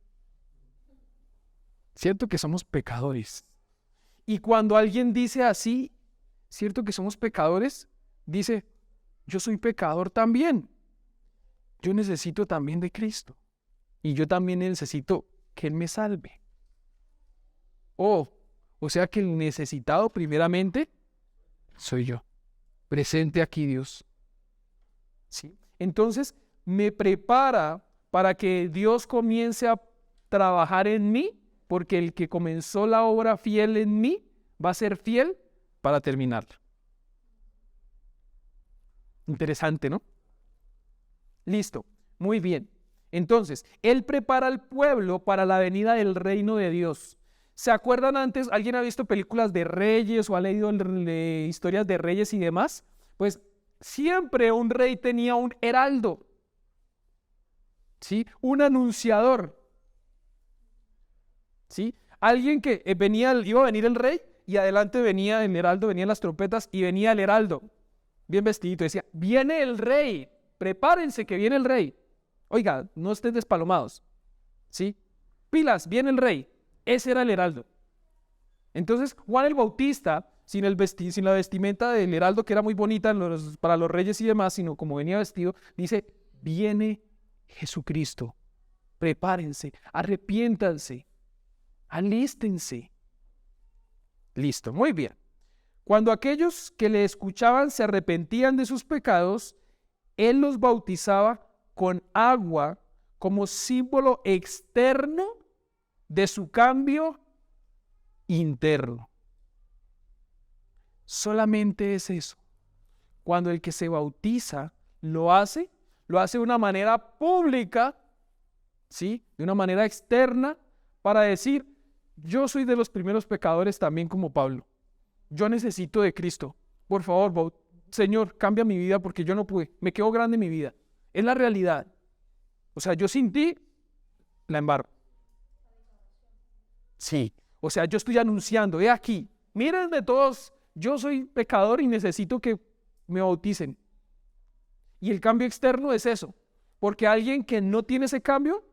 Cierto que somos pecadores. Y cuando alguien dice así, cierto que somos pecadores, dice, yo soy pecador también. Yo necesito también de Cristo. Y yo también necesito que Él me salve. O sea que el necesitado primeramente soy yo. Presente aquí Dios. ¿Sí? Entonces me prepara para que Dios comience a trabajar en mí, porque el que comenzó la obra fiel en mí va a ser fiel para terminarla. Interesante, ¿no? Listo, muy bien. Entonces, Él prepara al pueblo para la venida del reino de Dios. ¿Se acuerdan antes? ¿Alguien ha visto películas de reyes o ha leído historias de reyes y demás? Pues siempre un rey tenía un heraldo, ¿sí? Un anunciador, ¿sí? Alguien que iba a venir el rey y adelante venía el heraldo, venían las trompetas y venía el heraldo, bien vestidito, decía, viene el rey, prepárense que viene el rey. Oiga, no estén despalomados, ¿sí? Pilas, viene el rey. Ese era el heraldo. Entonces, Juan el Bautista, sin la vestimenta del heraldo, que era muy bonita para los reyes y demás, sino como venía vestido, dice, viene Jesucristo. prepárense, arrepiéntanse, alístense. Listo, muy bien. Cuando aquellos que le escuchaban se arrepentían de sus pecados, él los bautizaba con agua como símbolo externo de su cambio interno. Solamente es eso. Cuando el que se bautiza lo hace de una manera pública, ¿sí? De una manera externa, para decir, yo soy de los primeros pecadores también como Pablo. Yo necesito de Cristo. Por favor, Señor, cambia mi vida porque yo no pude. Me quedó grande mi vida. Es la realidad. O sea, yo sin ti la embarro. Sí. O sea, yo estoy anunciando, he aquí, mírenme todos, yo soy pecador y necesito que me bauticen. Y el cambio externo es eso. Porque alguien que no tiene ese cambio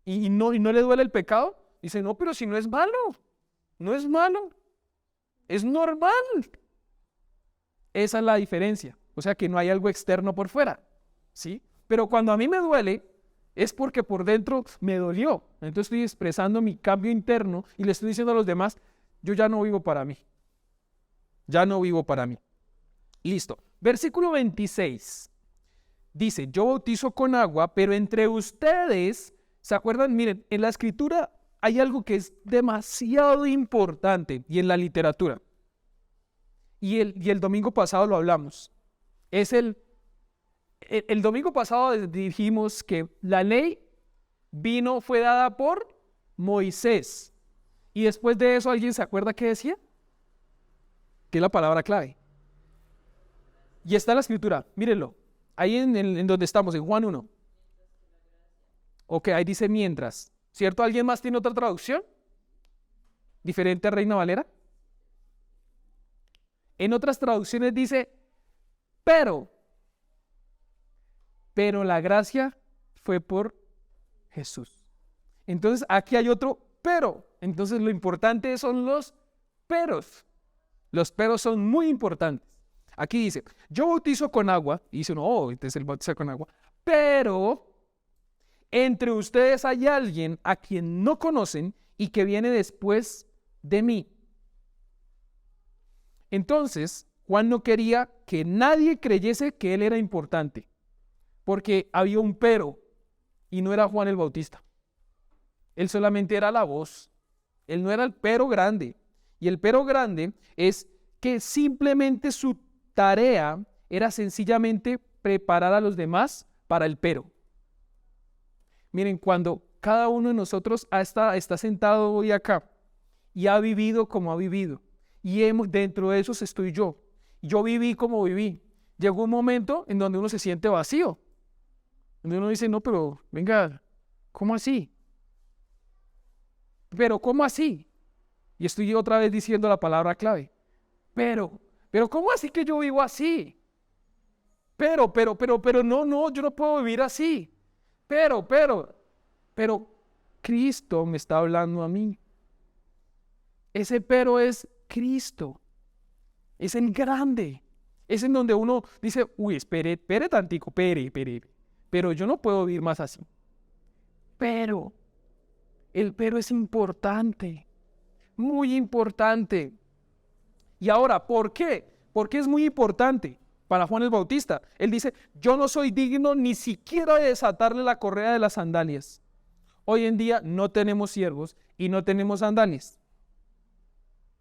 y no le duele el pecado, dice, no, pero si no es malo, no es malo, es normal. Esa es la diferencia. O sea, que no hay algo externo por fuera, ¿sí? Pero cuando a mí me duele, es porque por dentro me dolió. Entonces estoy expresando mi cambio interno y le estoy diciendo a los demás, yo ya no vivo para mí. Ya no vivo para mí. Listo. Versículo 26. Dice, yo bautizo con agua, pero entre ustedes, ¿se acuerdan? Miren, en la escritura hay algo que es demasiado importante y en la literatura. Y el domingo pasado lo hablamos. Es el domingo pasado dijimos que la ley fue dada por Moisés. Y después de eso, ¿alguien se acuerda qué decía? Que es la palabra clave. Y está en la escritura, mírenlo. Ahí en donde estamos, en Juan 1. Ok, ahí dice mientras. ¿Cierto? ¿Alguien más tiene otra traducción? ¿Diferente a Reina Valera? En otras traducciones dice, pero la gracia fue por Jesús. Entonces aquí hay otro pero. Entonces lo importante son los peros. Los peros son muy importantes. Aquí dice, yo bautizo con agua, y dice uno, oh, entonces él bautiza con agua, pero entre ustedes hay alguien a quien no conocen y que viene después de mí. Entonces, Juan no quería que nadie creyese que él era importante, porque había un pero, y no era Juan el Bautista. Él solamente era la voz. Él no era el pero grande. Y el pero grande es que simplemente su tarea era sencillamente preparar a los demás para el pero. Miren, cuando cada uno de nosotros está sentado hoy acá y ha vivido como ha vivido, y dentro de esos estoy yo. Yo viví como viví. Llegó un momento en donde uno se siente vacío. Donde uno dice, no, pero venga, ¿cómo así? Pero, ¿cómo así? Y estoy otra vez diciendo la palabra clave. Pero, ¿cómo así que yo vivo así? Pero, no, yo no puedo vivir así. Pero, Cristo me está hablando a mí. Ese pero es Cristo. Es el grande. Es en donde uno dice, uy, espere tantico, pero yo no puedo vivir más así. Pero, el pero es importante, muy importante. Y ahora, ¿por qué? Porque es muy importante para Juan el Bautista. Él dice, yo no soy digno ni siquiera de desatarle la correa de las sandalias. Hoy en día no tenemos siervos y no tenemos sandalias.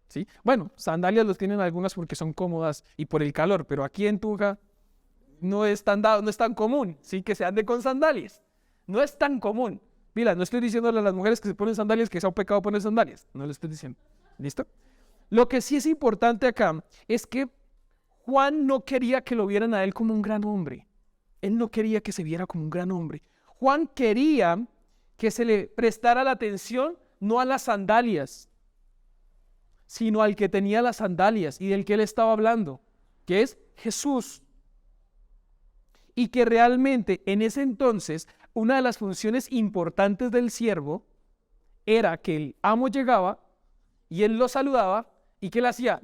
¿Sí? Bueno, sandalias los tienen algunas porque son cómodas y por el calor, pero aquí en Tunja no es tan común, ¿sí? Que se ande con sandalias. No es tan común. Mira, no estoy diciéndole a las mujeres que se ponen sandalias que sea un pecado poner sandalias. No lo estoy diciendo. ¿Listo? Lo que sí es importante acá es que Juan no quería que lo vieran a él como un gran hombre. Él no quería que se viera como un gran hombre. Juan quería que se le prestara la atención no a las sandalias, sino al que tenía las sandalias y del que él estaba hablando, que es Jesús. Y que realmente en ese entonces una de las funciones importantes del siervo era que el amo llegaba y él lo saludaba y ¿qué le hacía?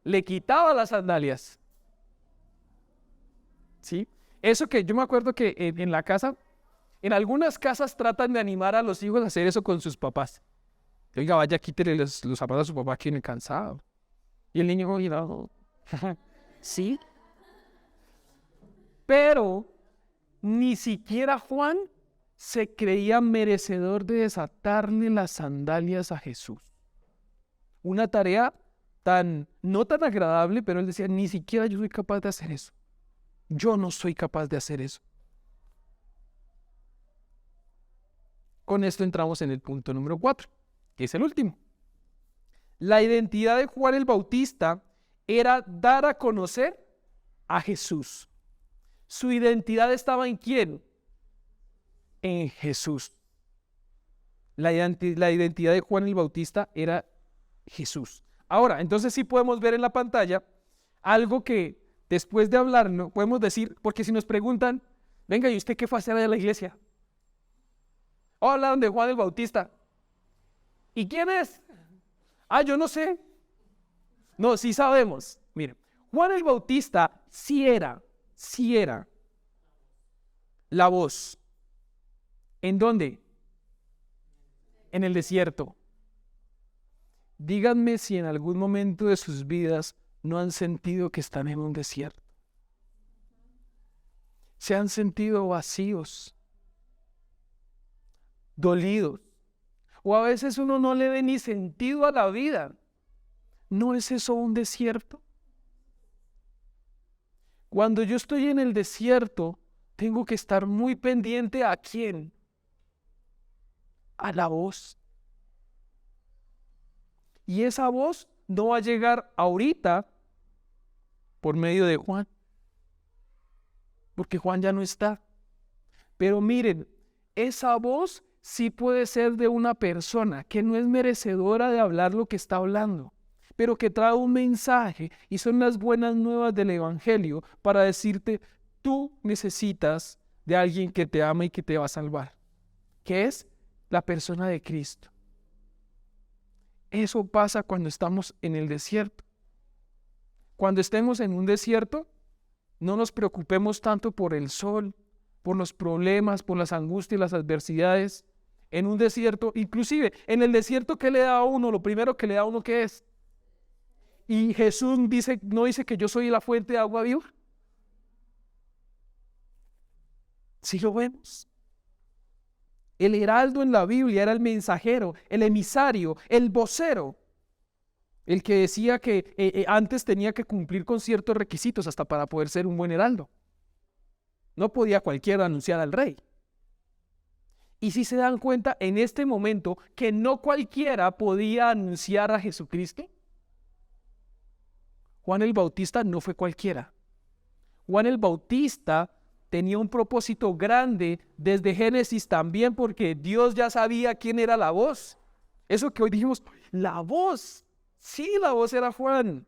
Le quitaba las sandalias. ¿Sí? Eso que yo me acuerdo que en la casa En algunas casas tratan de animar a los hijos a hacer eso con sus papás. Oiga, vaya, quítele los zapatos a su papá que viene cansado. Y el niño, oye, no. Sí. Pero ni siquiera Juan se creía merecedor de desatarle las sandalias a Jesús. Una tarea no tan agradable, pero él decía, ni siquiera yo soy capaz de hacer eso. Yo no soy capaz de hacer eso. Con esto entramos en el punto número 4, que es el último. La identidad de Juan el Bautista era dar a conocer a Jesús. Su identidad estaba ¿en quién? En Jesús. La identidad de Juan el Bautista era Jesús. Ahora, entonces sí podemos ver en la pantalla algo que después de hablarlo podemos decir, porque si nos preguntan, venga, ¿y usted qué fue a hacer allá en la iglesia? Oh, hablaron de Juan el Bautista. ¿Y quién es? Ah, yo no sé. No, sí sabemos. Miren, Juan el Bautista sí era la voz. ¿En dónde? En el desierto. Díganme si en algún momento de sus vidas no han sentido que están en un desierto. Se han sentido vacíos, dolidos, o a veces uno no le ve ni sentido a la vida. ¿No es eso un desierto? Cuando yo estoy en el desierto, tengo que estar muy pendiente ¿a quién? A la voz. Y esa voz no va a llegar ahorita por medio de Juan, porque Juan ya no está. Pero miren, esa voz sí puede ser de una persona que no es merecedora de hablar lo que está hablando, pero que trae un mensaje y son las buenas nuevas del Evangelio para decirte, tú necesitas de alguien que te ama y que te va a salvar, que es la persona de Cristo. Eso pasa cuando estamos en el desierto. Cuando estemos en un desierto, no nos preocupemos tanto por el sol, por los problemas, por las angustias, las adversidades. En un desierto, inclusive en el desierto, ¿qué le da a uno? Lo primero que le da a uno, ¿qué es? Y Jesús no dice que yo soy la fuente de agua viva. ¿Sí lo vemos? El heraldo en la Biblia era el mensajero, el emisario, el vocero, el que decía que antes tenía que cumplir con ciertos requisitos hasta para poder ser un buen heraldo. No podía cualquiera anunciar al rey. Y si se dan cuenta en este momento que no cualquiera podía anunciar a Jesucristo, Juan el Bautista no fue cualquiera. Juan el Bautista tenía un propósito grande desde Génesis también, porque Dios ya sabía quién era la voz. Eso que hoy dijimos, la voz. Sí, la voz era Juan.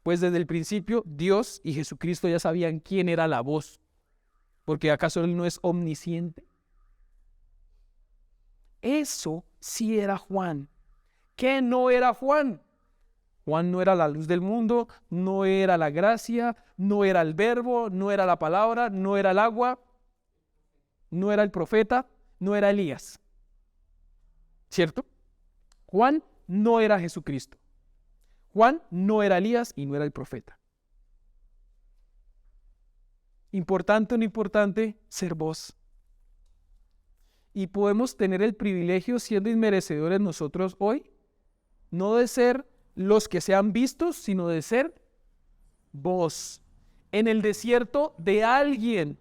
Pues desde el principio Dios y Jesucristo ya sabían quién era la voz. Porque ¿acaso Él no es omnisciente? Eso sí era Juan. ¿Qué no era Juan? Juan no era la luz del mundo, no era la gracia, no era el verbo, no era la palabra, no era el agua, no era el profeta, no era Elías. ¿Cierto? Juan no era Jesucristo. Juan no era Elías y no era el profeta. Importante o no importante, ser voz. Y podemos tener el privilegio, siendo inmerecedores nosotros hoy, no de ser los que sean vistos, sino de ser voz en el desierto de alguien.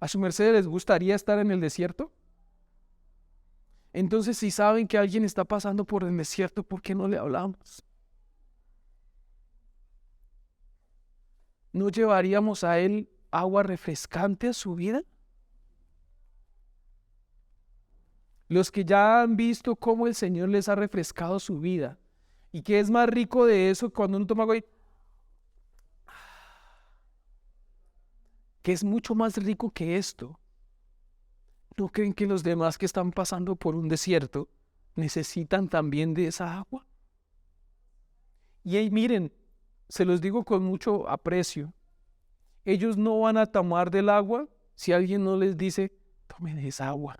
¿A su merced les gustaría estar en el desierto? Entonces, si saben que alguien está pasando por el desierto, ¿por qué no le hablamos? ¿No llevaríamos a él agua refrescante a su vida? Los que ya han visto cómo el Señor les ha refrescado su vida. ¿Y qué es más rico de eso cuando uno toma agua? ¿Qué es mucho más rico que esto? ¿No creen que los demás que están pasando por un desierto necesitan también de esa agua? Y ahí miren, se los digo con mucho aprecio. Ellos no van a tomar del agua si alguien no les dice, tomen esa agua?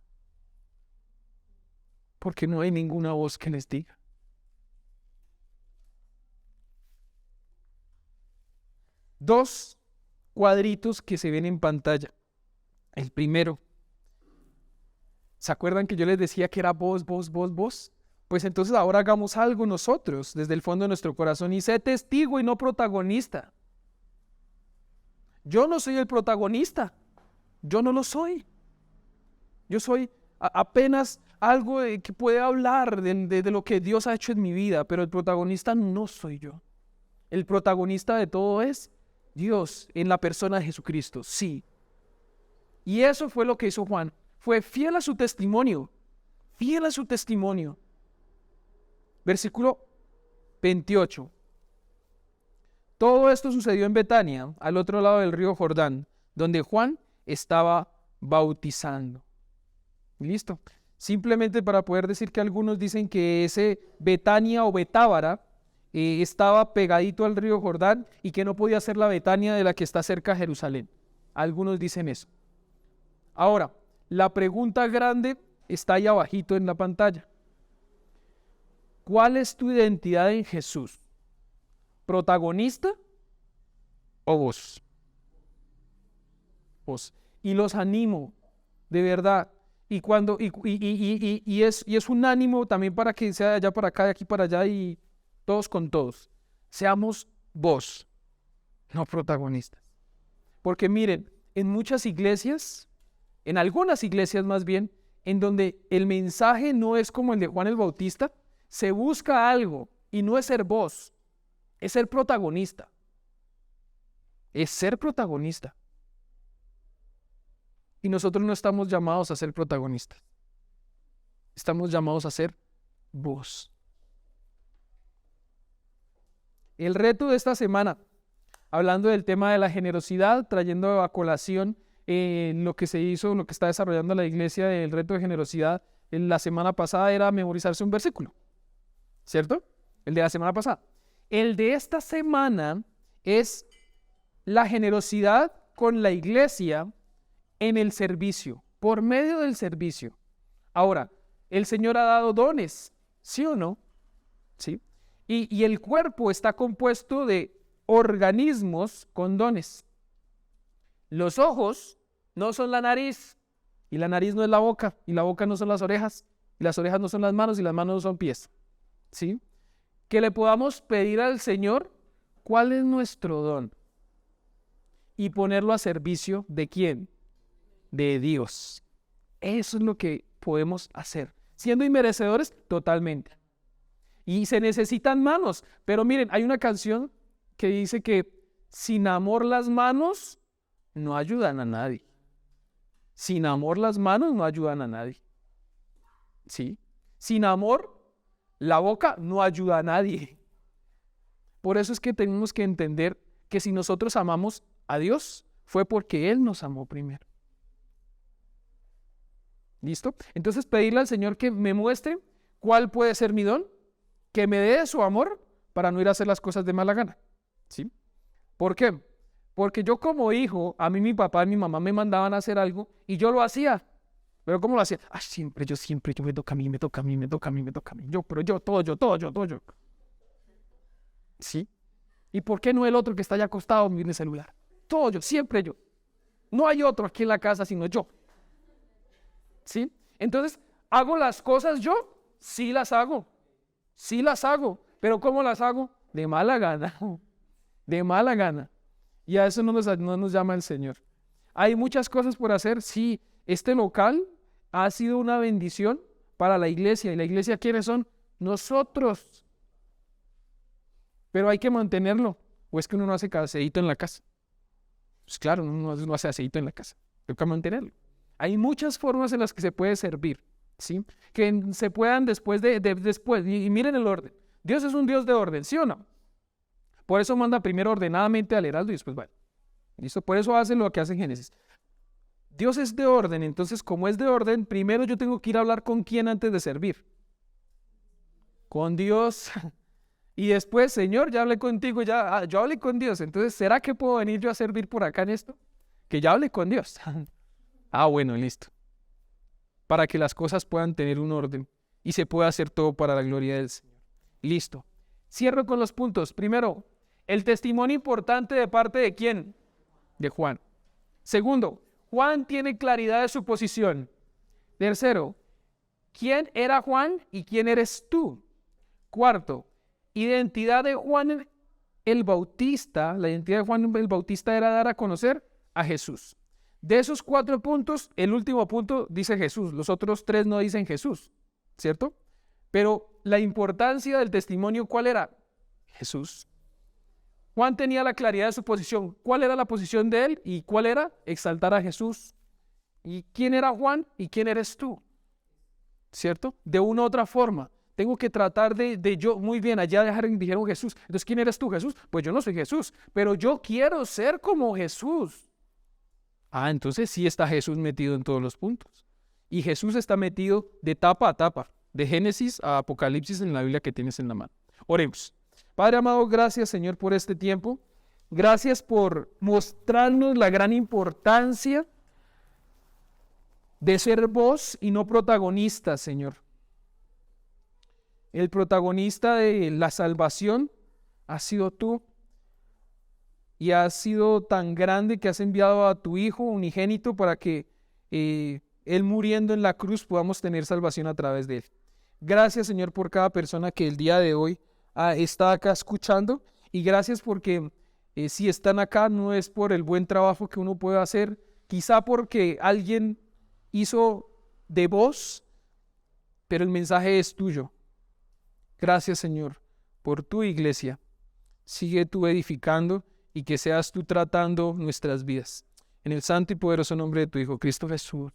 Porque no hay ninguna voz que les diga. Dos cuadritos que se ven en pantalla. El primero, ¿se acuerdan que yo les decía que era voz, voz, voz, voz? Pues entonces ahora hagamos algo nosotros desde el fondo de nuestro corazón y sé testigo y no protagonista. Yo no soy el protagonista, yo no lo soy. Yo soy apenas algo que puede hablar de lo que Dios ha hecho en mi vida, pero el protagonista no soy yo. El protagonista de todo es Dios en la persona de Jesucristo, sí. Y eso fue lo que hizo Juan. Fue fiel a su testimonio, fiel a su testimonio. Versículo 28. Todo esto sucedió en Betania, al otro lado del río Jordán, donde Juan estaba bautizando. Listo. Simplemente para poder decir que algunos dicen que ese Betania o Betábara estaba pegadito al río Jordán y que no podía ser la Betania de la que está cerca de Jerusalén. Algunos dicen eso. Ahora, la pregunta grande está ahí abajito en la pantalla. ¿Cuál es tu identidad en Jesús? ¿Protagonista o vos? Vos. Y los animo, de verdad. Y es un ánimo también para que sea de allá para acá, de aquí para allá y todos con todos. Seamos vos, no protagonistas. Porque miren, en muchas iglesias, en algunas iglesias más bien, en donde el mensaje no es como el de Juan el Bautista, se busca algo y no es ser vos, es ser protagonista. Es ser protagonista. Y nosotros no estamos llamados a ser protagonistas. Estamos llamados a ser vos. El reto de esta semana, hablando del tema de la generosidad, trayendo a colación lo que se hizo, lo que está desarrollando la iglesia del reto de generosidad, en la semana pasada era memorizarse un versículo, ¿cierto? El de la semana pasada. El de esta semana es la generosidad con la iglesia en el servicio, por medio del servicio. Ahora, el Señor ha dado dones, ¿sí o no? ¿Sí? Y el cuerpo está compuesto de organismos con dones. Los ojos no son la nariz, y la nariz no es la boca, y la boca no son las orejas, y las orejas no son las manos, y las manos no son pies. ¿Sí? Que le podamos pedir al Señor cuál es nuestro don y ponerlo a servicio ¿de quién? De Dios. Eso es lo que podemos hacer, siendo inmerecedores totalmente. Y se necesitan manos, pero miren, hay una canción que dice que sin amor las manos no ayudan a nadie. Sin amor las manos no ayudan a nadie. ¿Sí? Sin amor la boca no ayuda a nadie. Por eso es que tenemos que entender que si nosotros amamos a Dios, fue porque Él nos amó primero. ¿Listo? Entonces pedirle al Señor que me muestre cuál puede ser mi don, que me dé su amor para no ir a hacer las cosas de mala gana. ¿Sí? ¿Por qué? Porque yo como hijo, a mí mi papá y mi mamá me mandaban a hacer algo y yo lo hacía. ¿Pero cómo lo hacía? Siempre, yo me toca a mí, me toca a mí, me toca a mí, me toca a mí. Todo yo. ¿Sí? ¿Y por qué no el otro que está allá acostado en el celular? Todo yo, siempre yo. No hay otro aquí en la casa sino yo. ¿Sí? Entonces, ¿hago las cosas yo? Sí las hago. Sí las hago. ¿Pero cómo las hago? De mala gana. De mala gana. Y a eso no nos llama el Señor. ¿Hay muchas cosas por hacer? Sí. Este local ha sido una bendición para la iglesia. ¿Y la iglesia quiénes son? Nosotros. Pero hay que mantenerlo. ¿O es que uno no hace aceite en la casa? Pues claro, uno no hace aceite en la casa. Hay que mantenerlo. Hay muchas formas en las que se puede servir, ¿sí? Que se puedan después. Y miren el orden. Dios es un Dios de orden, ¿sí o no? Por eso manda primero ordenadamente al heraldo y después, bueno, ¿listo? Por eso hace lo que hace en Génesis. Dios es de orden, entonces como es de orden, primero yo tengo que ir a hablar con quién antes de servir. Con Dios. Y después, Señor, ya hablé contigo, yo hablé con Dios, entonces, ¿será que puedo venir yo a servir por acá en esto? Que ya hablé con Dios. Ah, bueno, listo. Para que las cosas puedan tener un orden y se pueda hacer todo para la gloria del Señor. Listo. Cierro con los puntos. Primero, el testimonio importante de parte de ¿quién? De Juan. Segundo, Juan tiene claridad de su posición. Tercero, ¿quién era Juan y quién eres tú? Cuarto, identidad de Juan el Bautista. La identidad de Juan el Bautista era dar a conocer a Jesús. De esos 4 puntos, el último punto dice Jesús. Los otros 3 no dicen Jesús, ¿cierto? Pero la importancia del testimonio, ¿cuál era? Jesús. Juan tenía la claridad de su posición. ¿Cuál era la posición de él? ¿Y cuál era? Exaltar a Jesús. ¿Y quién era Juan y quién eres tú? ¿Cierto? De una u otra forma. Tengo que tratar de yo, muy bien, allá dijeron Jesús. Entonces, ¿quién eres tú, Jesús? Pues yo no soy Jesús, pero yo quiero ser como Jesús. Ah, entonces sí está Jesús metido en todos los puntos. Y Jesús está metido de tapa a tapa, de Génesis a Apocalipsis en la Biblia que tienes en la mano. Oremos. Padre amado, gracias, Señor, por este tiempo. Gracias por mostrarnos la gran importancia de ser voz y no protagonista, Señor. El protagonista de la salvación has sido tú. Y has sido tan grande que has enviado a tu Hijo unigénito para que Él muriendo en la cruz podamos tener salvación a través de Él. Gracias, Señor, por cada persona que el día de hoy está acá escuchando. Y gracias porque si están acá no es por el buen trabajo que uno puede hacer, quizá porque alguien hizo de voz, pero el mensaje es tuyo. Gracias, Señor, por tu iglesia. Sigue tú edificando y que seas tú tratando nuestras vidas. En el santo y poderoso nombre de tu Hijo, Cristo Jesús.